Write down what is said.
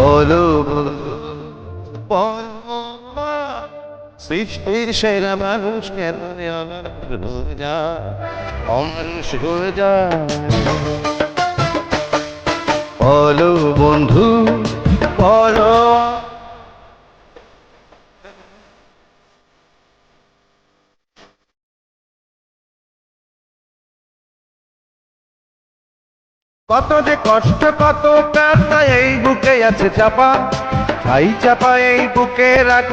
বলো সৃষ্টির সেরা মানুষ কেন অমানুষ হয়ে যায় বলো বন্ধু বলো কত যে কষ্ট কত ব্যথা এই বুকে আছে চাপা, তাই চাপা এই বুকে রাখ